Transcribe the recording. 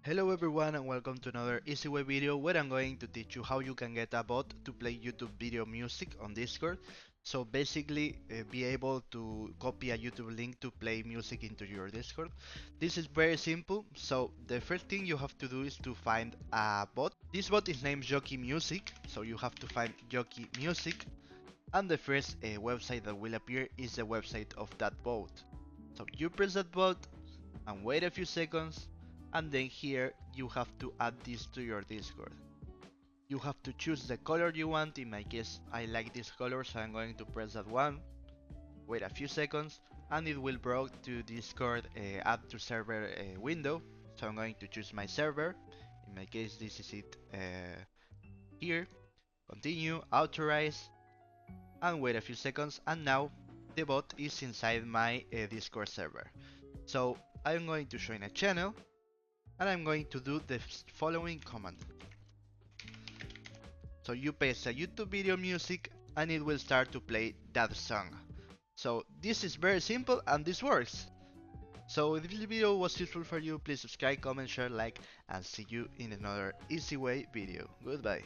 Hello everyone and welcome to another easy way video where I'm going to teach you how you can get a bot to play YouTube video music on Discord. So basically be able to copy a YouTube link to play music into your Discord. This is very simple, so the first thing you have to do is to find a bot. This bot is named Jockey Music, so you have to find Jockey Music, and the first website that will appear is the website of that bot. So you press that bot and wait a few seconds, and then here you have to add this to your Discord. You have to choose the color you want. In my case I like this color, so I'm going to press that one, wait a few seconds, and it will bring to Discord add to server window. So I'm going to choose my server. In my case this is it here. Continue, authorize, and wait a few seconds, and now the bot is inside my Discord server. So I'm going to join a channel, and I'm going to do the following command. So you paste a YouTube video music and it will start to play that song. So this is very simple and this works. So if this video was useful for you, please subscribe, comment, share, like, and see you in another easy way video. Goodbye.